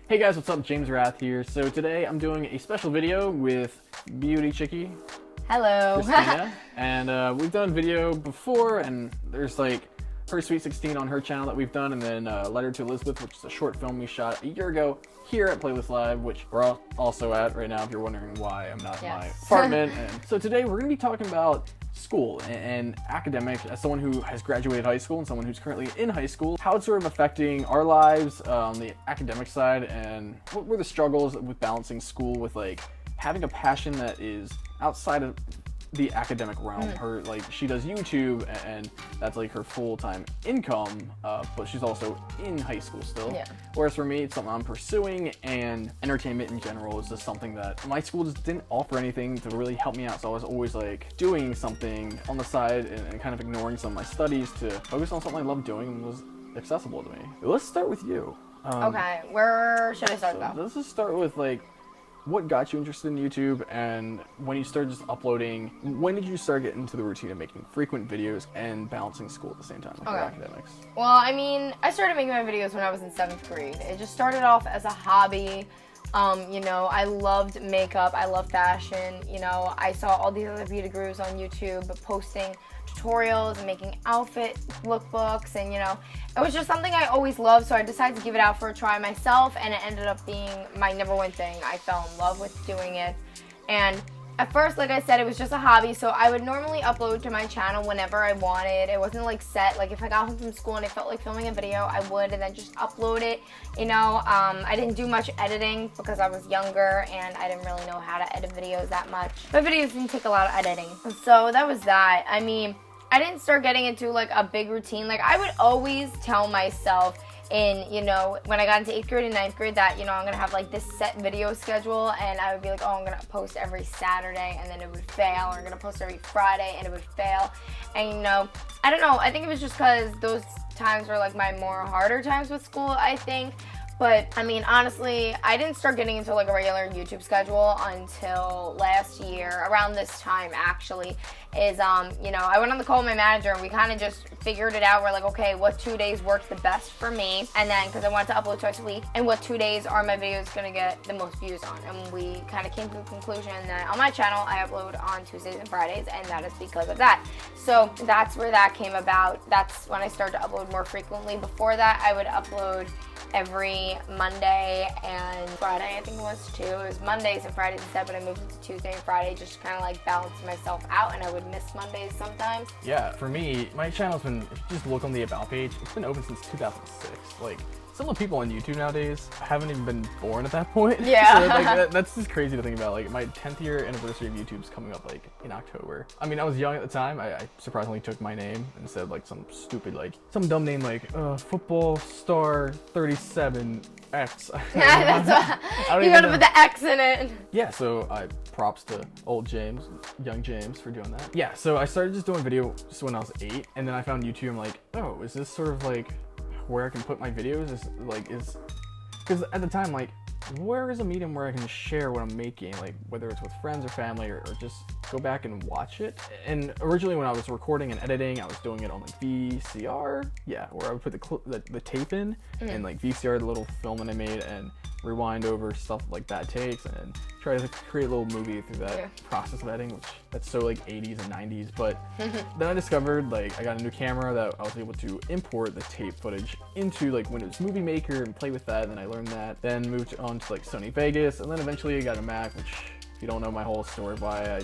Hey guys, what's up? James Rath here. So today I'm doing a special video with BeautyChickee. Hello. Christina. And we've done video before, and there's like her Sweet 16 on her channel that we've done, and then Letter to Elizabeth, which is a short film we shot a year ago here at Playlist Live, which we're also at right now if you're wondering why I'm not in my apartment. And so today we're going to be talking about school and academics, as someone who has graduated high school and someone who's currently in high school, how it's sort of affecting our lives on the academic side, and what were the struggles with balancing school with like having a passion that is outside of the academic realm. Her, like, she does YouTube and that's like her full-time income, but she's also in high school still. Whereas for me, it's something I'm pursuing, and entertainment in general is just something that my school just didn't offer anything to really help me out, so I was always like doing something on the side and kind of ignoring some of my studies to focus on something I love doing and was accessible to me. Let's start with you. Okay, where should I start though? Let's just start with like what got you interested in YouTube, and when you started just uploading, when did you start getting into the routine of making frequent videos and balancing school at the same time, like your academics? Well, I mean, I started making my videos when I was in 7th grade. It just started off as a hobby. You know, I loved makeup, I love fashion. You know, I saw all these other beauty gurus on YouTube posting tutorials and making outfit lookbooks, and you know, it was just something I always loved, so I decided to give it out for a try myself, and it ended up being my #1 thing. I fell in love with doing it, and at first, like I said, it was just a hobby, so I would normally upload to my channel whenever I wanted. It wasn't like set, like if I got home from school and I felt like filming a video, I would, and then just upload it. You know, I didn't do much editing because I was younger and I didn't really know how to edit videos that much. My videos didn't take a lot of editing. So that was that. I mean, I didn't start getting into like a big routine. Like I would always tell myself in, you know, when I got into 8th grade and 9th grade that, you know, I'm gonna have like this set video schedule, and I would be like, oh, I'm gonna post every Saturday, and then it would fail, or I'm gonna post every Friday and it would fail. And you know, I don't know, I think it was just because those times were like my more harder times with school, I think. But I mean, honestly, I didn't start getting into like a regular YouTube schedule until last year, around this time actually, is you know, I went on the call with my manager and we kind of just figured it out. We're like, okay, what 2 days works the best for me? And then, because I wanted to upload twice a week, and what 2 days are my videos gonna get the most views on? And we kind of came to the conclusion that on my channel, I upload on Tuesdays and Fridays, and that is because of that. So that's where that came about. That's when I started to upload more frequently. Before that, I would upload every Monday and Friday, I think it was too. It was Mondays and Fridays instead, but I moved it to Tuesday and Friday just to kind of like balance myself out, and I would miss Mondays sometimes. Yeah, for me, my channel's been, if you just look on the About page, it's been open since 2006. Like, some of the people on YouTube nowadays haven't even been born at that point. Yeah. So like, that's just crazy to think about. Like, my 10th year anniversary of YouTube's coming up like in October. I mean, I was young at the time. I surprisingly took my name instead of like some stupid, like some dumb name like football star 37X. That's what, you gotta put the X in it. Yeah, so props to old James, young James, for doing that. Yeah, so I started just doing videos when I was 8, and then I found YouTube. I'm like, oh, is this sort of like where I can put my videos? Is because at the time, like, where is a medium where I can share what I'm making, like whether it's with friends or family, or just go back and watch it? And originally when I was recording and editing, I was doing it on like VCR, yeah, where I would put the tape in and like VCR, the little film that I made, and rewind over stuff like that takes, and try to create a little movie through that process of editing, which that's so like 80s and 90s. But then I discovered, like, I got a new camera that I was able to import the tape footage into like Windows Movie Maker and play with that, and then I learned that, then moved on to like Sony Vegas, and then eventually I got a Mac, which, if you don't know my whole story why I,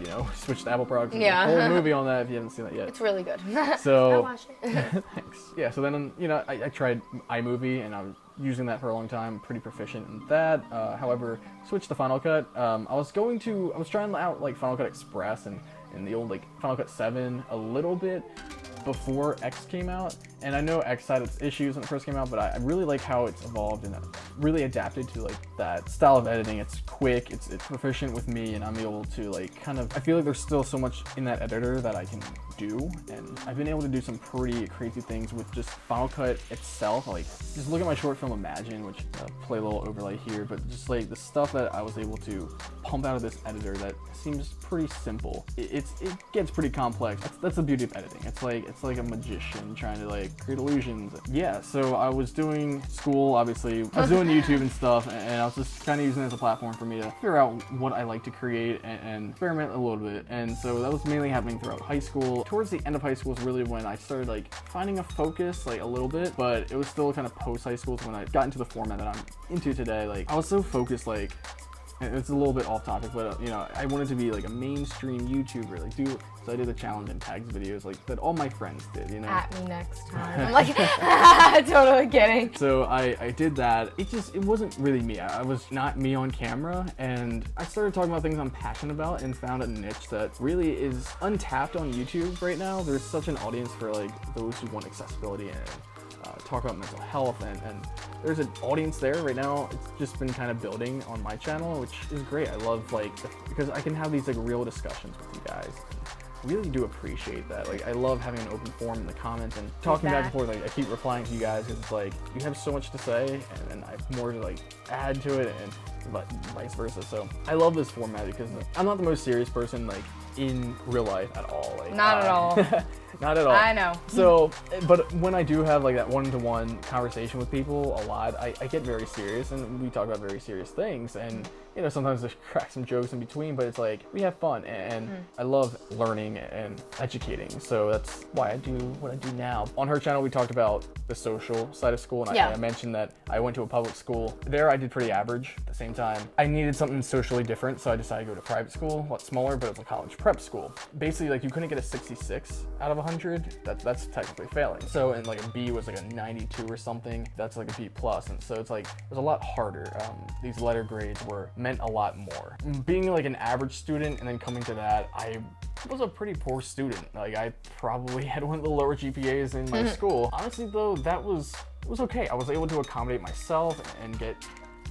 you know, switched to Apple products, a whole movie on that if you haven't seen that yet. It's really good. So I watched it. thanks. Yeah, so then, you know, I tried iMovie, and I was using that for a long time, pretty proficient in that. However, switched to Final Cut. I was trying out like Final Cut Express and the old like Final Cut 7 a little bit before X came out, and I know X had its issues when it first came out, but I really like how it's evolved and really adapted to like that style of editing. It's quick, it's proficient with me, and I'm able to like kind of, I feel like there's still so much in that editor that I can do, and I've been able to do some pretty crazy things with just Final Cut itself. Like, just look at my short film Imagine, which I'll play a little overlay here, but just like the stuff that I was able to pump out of this editor that seems pretty simple, it gets pretty complex. That's the beauty of editing. It's like a magician trying to like create illusions. Yeah, so I was doing school, obviously. I was doing doing YouTube and stuff, and I was just kind of using it as a platform for me to figure out what I like to create and experiment a little bit. And so that was mainly happening throughout high school. Towards the end of high school is really when I started like finding a focus, like a little bit, but it was still kind of post high school. So when I got into the format that I'm into today, like I was so focused, like, it's a little bit off topic, but you know, I wanted to be like a mainstream YouTuber, like so I did the challenge and tags videos like that all my friends did, you know. At me next time. I'm like, totally kidding. So I did that. It wasn't really me. I was not me on camera, and I started talking about things I'm passionate about and found a niche that really is untapped on YouTube right now. There's such an audience for like those who want accessibility and talk about mental health, and there's an audience there right now. It's just been kind of building on my channel, which is great. I love because I can have these like real discussions with you guys. I really do appreciate that. Like, I love having an open forum in the comments and talking back and forth. Like, I keep replying to you guys because it's like you have so much to say, and I have more to like add to it, and vice versa. So I love this format because I'm not the most serious person like in real life at all. Like, not at all. Not at all. I know. So, but when I do have like that one-to-one conversation with people a lot, I get very serious, and we talk about very serious things, and you know, sometimes there's crack some jokes in between, but it's like we have fun, and I love learning and educating. So that's why I do what I do now. On her channel, we talked about the social side of school, and I mentioned that I went to a public school. There, I did pretty average. At the same time, I needed something socially different, so I decided to go to private school, a lot smaller, but it was a college prep school. Basically, like you couldn't get a 66 out of 100. That's technically failing. So, and like a B was like a 92 or something. That's like a B plus, and so it's like it was a lot harder. These letter grades meant a lot more. Being like an average student and then coming to that, I was a pretty poor student. Like I probably had one of the lower GPAs in my school. Honestly though, it was okay. I was able to accommodate myself and get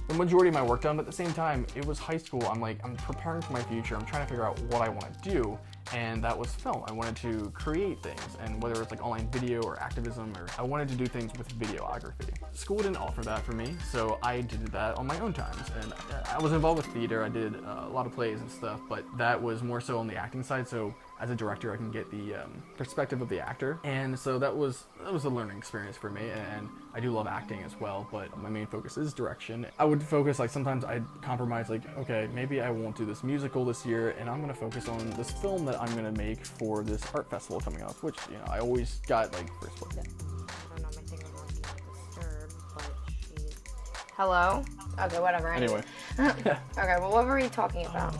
the majority of my work done, but at the same time, it was high school. I'm preparing for my future. I'm trying to figure out what I want to do, and that was film. I wanted to create things, and whether it's like online video or activism, or I wanted to do things with videography. School didn't offer that for me, so I did that on my own times, and I was involved with theater. I did a lot of plays and stuff, but that was more so on the acting side, so as a director, I can get the perspective of the actor, and so that was a learning experience for me, and I do love acting as well, but my main focus is direction. I would focus, like sometimes I'd compromise, like, okay, maybe I won't do this musical this year, and I'm gonna focus on this film that I'm gonna make for this art festival coming up, which, you know, I always got like first place. I don't know, my thing was disturbed, but she's... Hello? Okay, whatever. Anyway. Okay, well, what were we talking about?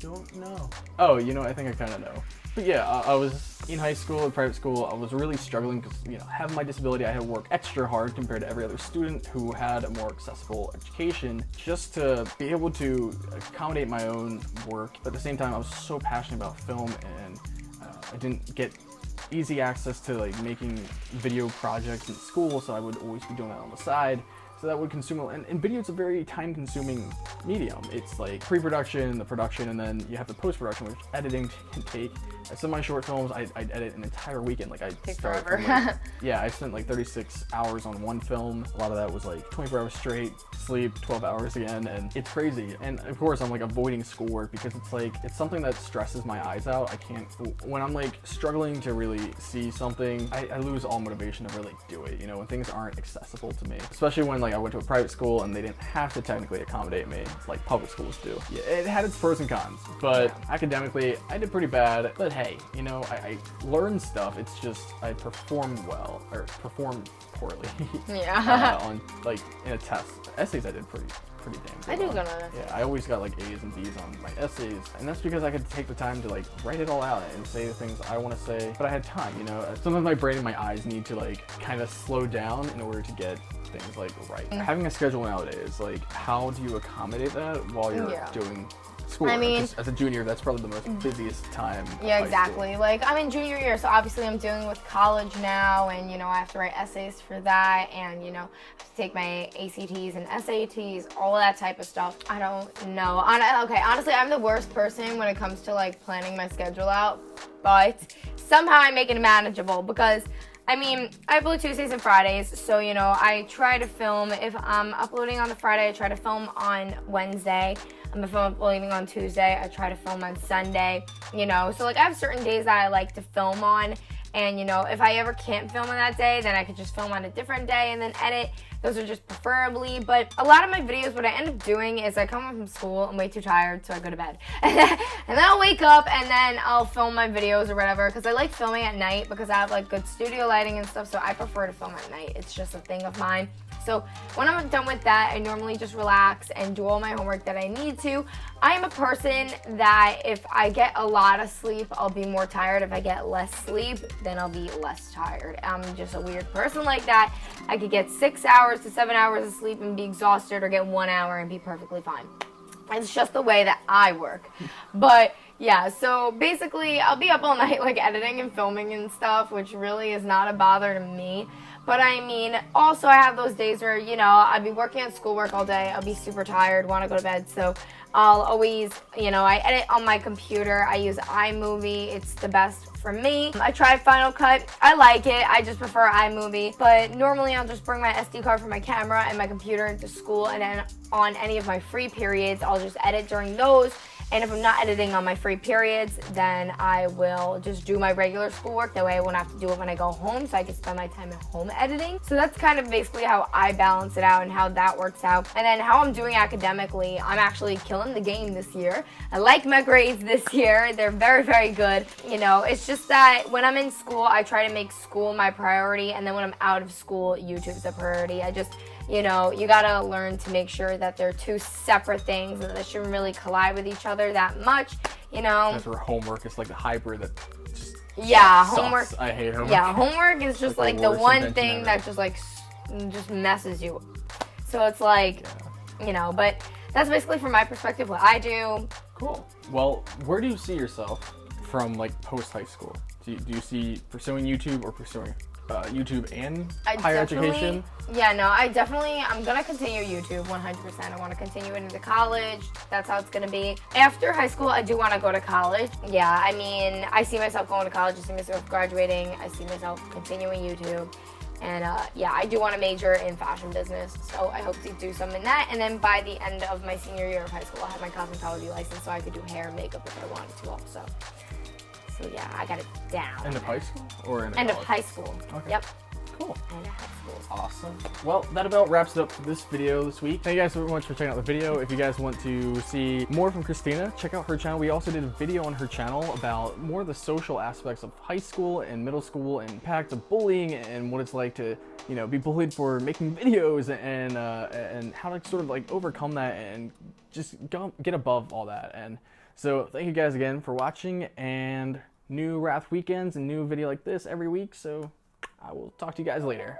Don't know. Oh, you know, I think I kind of know. But yeah, I was in high school, in private school. I was really struggling because, you know, having my disability, I had to work extra hard compared to every other student who had a more accessible education just to be able to accommodate my own work. But at the same time, I was so passionate about film, and I didn't get easy access to like making video projects in school, so I would always be doing that on the side. So that would consume, and video is a very time-consuming medium. It's like pre-production, the production, and then you have the post-production, which editing can take. Some of my short films, I'd edit an entire weekend. Like I'd start from, like, yeah, I spent like 36 hours on one film. A lot of that was like 24 hours straight, sleep, 12 hours again, and it's crazy. And of course, I'm like avoiding schoolwork because it's like, it's something that stresses my eyes out. I can't, when I'm like struggling to really see something, I lose all motivation to really do it, you know, when things aren't accessible to me. Especially when like I went to a private school and they didn't have to technically accommodate me like public schools do. Yeah, it had its pros and cons, but academically, I did pretty bad. But hey, you know, I learned stuff. It's just I performed well, or performed poorly. Yeah. On like in a test. Essays I did pretty damn good. I do on. go to that. Yeah, I always got like A's and B's on my essays, and that's because I could take the time to like write it all out and say the things I want to say. But I had time, you know. Sometimes my brain and my eyes need to like kind of slow down in order to get things like right. Having a schedule nowadays, like how do you accommodate that while you're doing school? I mean, as a junior, that's probably the most busiest time. Yeah, exactly. Like I'm in junior year, so obviously I'm dealing with college now, and you know I have to write essays for that, and you know I have to take my ACTs and SATs, all of that type of stuff. I don't know. Okay, honestly, I'm the worst person when it comes to like planning my schedule out, but somehow I make it manageable because I mean, I upload Tuesdays and Fridays, so, you know, I try to film. If I'm uploading on the Friday, I try to film on Wednesday. If I'm uploading on Tuesday, I try to film on Sunday, you know. So, like, I have certain days that I like to film on, and, you know, if I ever can't film on that day, then I could just film on a different day and then edit. Those are just preferably. But a lot of my videos, what I end up doing is I come home from school, I'm way too tired, so I go to bed. And then I'll wake up and then I'll film my videos or whatever, because I like filming at night because I have like good studio lighting and stuff, so I prefer to film at night. It's just a thing of mine. So when I'm done with that, I normally just relax and do all my homework that I need to. I am a person that if I get a lot of sleep, I'll be more tired. If I get less sleep, then I'll be less tired. I'm just a weird person like that. I could get 6 hours to 7 hours of sleep and be exhausted, or get 1 hour and be perfectly fine. It's just the way that I work. But yeah, so basically I'll be up all night like editing and filming and stuff, which really is not a bother to me. But I mean, also I have those days where, you know, I'll be working on schoolwork all day, I'll be super tired, want to go to bed, so I'll always, you know, I edit on my computer, I use iMovie, it's the best for me. I tried Final Cut, I like it, I just prefer iMovie, but normally I'll just bring my SD card for my camera and my computer into school, and then on any of my free periods, I'll just edit during those. And if I'm not editing on my free periods, then I will just do my regular schoolwork. That way I won't have to do it when I go home, so I can spend my time at home editing. So that's kind of basically how I balance it out and how that works out. And then how I'm doing academically, I'm actually killing the game this year. I like my grades this year. They're very, very good. You know, it's just that when I'm in school, I try to make school my priority. And then when I'm out of school, YouTube's a priority. You know, you gotta learn to make sure that they're two separate things and they shouldn't really collide with each other that much, you know. That's where homework is like the hybrid that just sucks. Homework. I hate homework. Yeah, homework is just like the one thing ever. that just messes you up. So it's like, you know, but that's basically from my perspective what I do. Cool. Well, where do you see yourself from like post high school? Do you see pursuing YouTube or pursuing YouTube and higher education? Yeah, no, I'm gonna continue YouTube 100%. I want to continue it into college. That's how it's gonna be. After high school, I do want to go to college. Yeah, I mean, I see myself going to college. I see myself graduating. I see myself continuing YouTube. And yeah, I do want to major in fashion business, so I hope to do some in that. And then by the end of my senior year of high school, I'll have my cosmetology license, so I could do hair and makeup if I wanted to also. So yeah, I got it down. End of high school or end of high school? Okay. Yep. Cool. End of high school. Awesome. Well, that about wraps it up for this video this week. Thank you guys so much for checking out the video. If you guys want to see more from Christina, check out her channel. We also did a video on her channel about more of the social aspects of high school and middle school and impact of bullying and what it's like to, you know, be bullied for making videos and how to sort of like overcome that and just get above all that. And so thank you guys again for watching, and new Rath weekends and new video like this every week. So I will talk to you guys later.